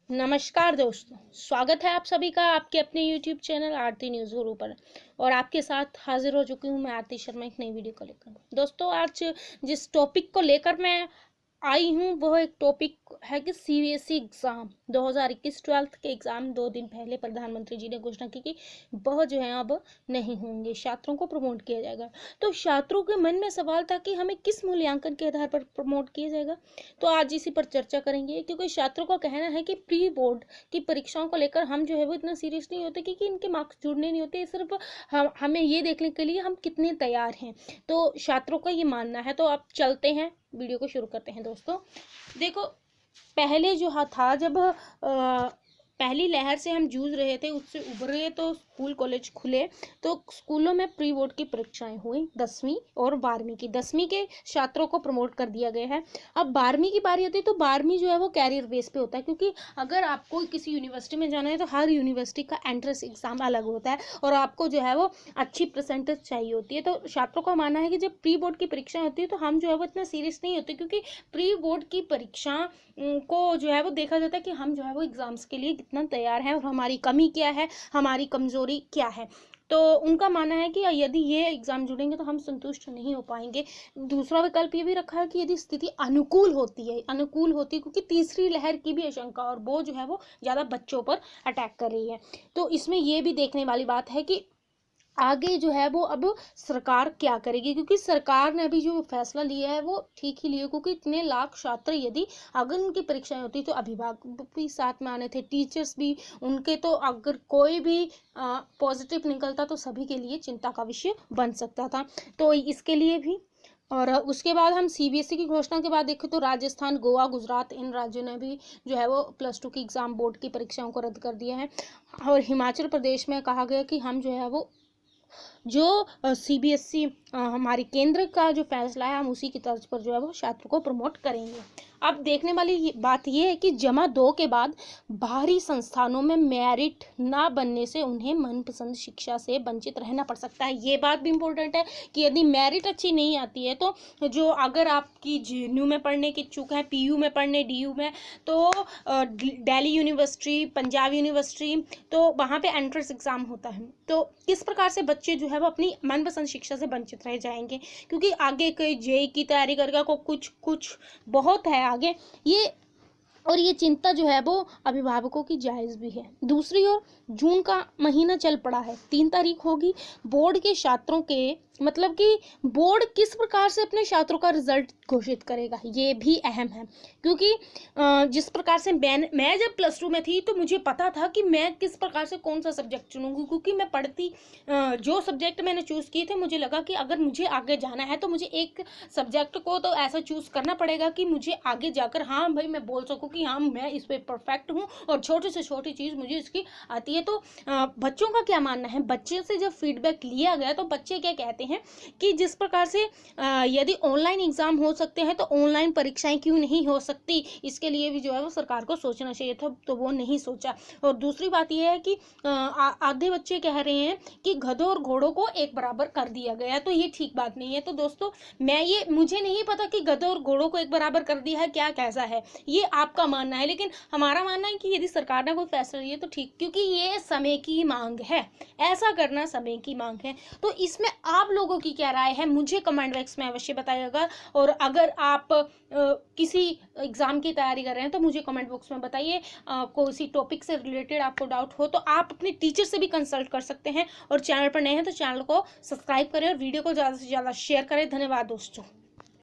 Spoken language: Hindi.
नमस्कार दोस्तों, स्वागत है आप सभी का आपके अपने YouTube चैनल आरती न्यूज़ गुरु पर। और आपके साथ हाजिर हो चुकी हूँ मैं आरती शर्मा एक नई वीडियो को लेकर। दोस्तों, आज जिस टॉपिक को लेकर मैं आई हूँ वह एक टॉपिक है कि सीबीएसई एग्ज़ाम 2021 ट्वेल्थ के एग्ज़ाम 2 दिन पहले प्रधानमंत्री जी ने घोषणा की कि वह जो है अब नहीं होंगे, छात्रों को प्रमोट किया जाएगा। तो छात्रों के मन में सवाल था कि हमें किस मूल्यांकन के आधार पर प्रमोट किया जाएगा। तो आज इसी पर चर्चा करेंगे, क्योंकि छात्रों का कहना है कि प्री बोर्ड की परीक्षाओं को लेकर हम जो है वो इतना सीरियस नहीं होते, क्योंकि इनके मार्क्स जुड़ने नहीं होते, सिर्फ हमें ये देखने के लिए हम कितने तैयार हैं। तो छात्रों का ये मानना है। तो आप चलते हैं, वीडियो को शुरू करते हैं। दोस्तों देखो, पहले जो था, जब पहली लहर से हम जूझ रहे थे, उससे उभरे तो स्कूल कॉलेज खुले, तो स्कूलों में प्री बोर्ड की परीक्षाएं हुई 10वीं और 12वीं की। 10वीं के छात्रों को प्रमोट कर दिया गया है। अब 12वीं की बारी आती है, तो 12वीं जो है वो कैरियर बेस पे होता है, क्योंकि अगर आपको किसी यूनिवर्सिटी में जाना है तो हर यूनिवर्सिटी का एंट्रेंस एग्जाम अलग होता है और आपको जो है वो अच्छी परसेंटेज चाहिए होती है। तो छात्रों का मानना है कि जब प्री बोर्ड की परीक्षा होती है तो हम जो है वो इतना सीरियस नहीं होते, क्योंकि प्री बोर्ड की परीक्षा को जो है वो देखा जाता है कि हम जो है वो एग्जाम्स के लिए कितना तैयार हैं और हमारी कमी क्या है, हमारी कमजोरी क्या है। तो उनका मानना है कि यदि ये एग्जाम जुड़ेंगे तो हम संतुष्ट नहीं हो पाएंगे। दूसरा विकल्प ये भी रखा है कि यदि स्थिति अनुकूल होती है, क्योंकि तीसरी लहर की भी आशंका और वो जो है वो ज़्यादा बच्चों पर अटैक कर रही है। तो इसमें ये भी देखने वाली बात है कि आगे जो है वो अब सरकार क्या करेगी, क्योंकि सरकार ने अभी जो फैसला लिया है वो ठीक ही लिया, क्योंकि इतने लाख छात्र यदि अगर उनकी परीक्षाएं होती तो अभिभावक भी साथ में आने थे, टीचर्स भी उनके, तो अगर कोई भी पॉजिटिव निकलता तो सभी के लिए चिंता का विषय बन सकता था। तो इसके लिए भी। और उसके बाद हम सीबीएसई की घोषणा के बाद देखें तो राजस्थान, गोवा, गुजरात, इन राज्यों ने भी जो है वो +2 की एग्ज़ाम बोर्ड की परीक्षाओं को रद्द कर दिया है। और हिमाचल प्रदेश में कहा गया कि हम जो है वो जो सीबीएसई हमारी केंद्र का जो फैसला है, हम उसी की तर्ज पर जो है वो छात्रों को प्रमोट करेंगे। अब देखने वाली बात यह है कि जमा 2 के बाद बाहरी संस्थानों में मेरिट ना बनने से उन्हें मनपसंद शिक्षा से वंचित रहना पड़ सकता है। ये बात भी इम्पोर्टेंट है कि यदि मेरिट अच्छी नहीं आती है तो जो अगर आपकी जेएनयू में पढ़ने की इच्छुक है, पीयू में पढ़ने, डीयू में, तो दिल्ली यूनिवर्सिटी, पंजाब यूनिवर्सिटी, तो वहाँ पे एंट्रेंस एग्ज़ाम होता है। तो किस प्रकार से बच्चे जो है वो अपनी मनपसंद शिक्षा से वंचित रह जाएंगे, क्योंकि आगे कोई जेईई की तैयारी करेगा, को कुछ बहुत है आगे ये, और ये चिंता जो है वो अभिभावकों की जायज़ भी है। दूसरी ओर जून का महीना चल पड़ा है, 3 तारीख होगी। बोर्ड के छात्रों के मतलब कि बोर्ड किस प्रकार से अपने छात्रों का रिजल्ट घोषित करेगा, ये भी अहम है, क्योंकि जिस प्रकार से मैं जब +2 में थी तो मुझे पता था कि मैं किस प्रकार से कौन सा सब्जेक्ट चुनूंगी, क्योंकि मैं पढ़ती जो सब्जेक्ट मैंने चूज़ किए थे, मुझे लगा कि अगर मुझे आगे जाना है तो मुझे एक सब्जेक्ट को तो ऐसा चूज़ करना पड़ेगा कि मुझे आगे जाकर हाँ भाई मैं बोल सकूँ कि हाँ मैं इस पर परफेक्ट हूँ और छोटी से छोटी चीज़ मुझे इसकी आती है। तो बच्चों का क्या मानना है, बच्चे से जब फीडबैक लिया गया तो बच्चे क्या कहते हैं कि जिस प्रकार से यदि ऑनलाइन एग्ज़ाम हो सकते हैं तो ऑनलाइन परीक्षाएं क्यों नहीं हो सकती, इसके लिए भी जो है वो सरकार को सोचना चाहिए था, तो वो नहीं सोचा। और दूसरी बात यह है कि आधे बच्चे कह रहे हैं कि गधों और घोड़ों को एक बराबर कर दिया गया, तो ये ठीक बात नहीं है। तो दोस्तों मुझे नहीं पता कि गधों और घोड़ों को एक बराबर कर दिया है क्या कैसा है, ये आपका मानना है, लेकिन हमारा मानना है कि यदि सरकार ने कोई फैसला लिया तो ठीक, क्योंकि ये समय की मांग है, ऐसा करना समय की मांग है। तो इसमें आप लोगों की क्या राय है मुझे कमेंट बॉक्स में अवश्य बताइएगा। और अगर आप किसी एग्ज़ाम की तैयारी कर रहे हैं तो मुझे कमेंट बॉक्स में बताइए। कोई टॉपिक से रिलेटेड आपको डाउट हो तो आप अपने टीचर से भी कंसल्ट कर सकते हैं। और चैनल पर नए हैं तो चैनल को सब्सक्राइब करें और वीडियो को ज़्यादा से ज़्यादा शेयर करें। धन्यवाद दोस्तों।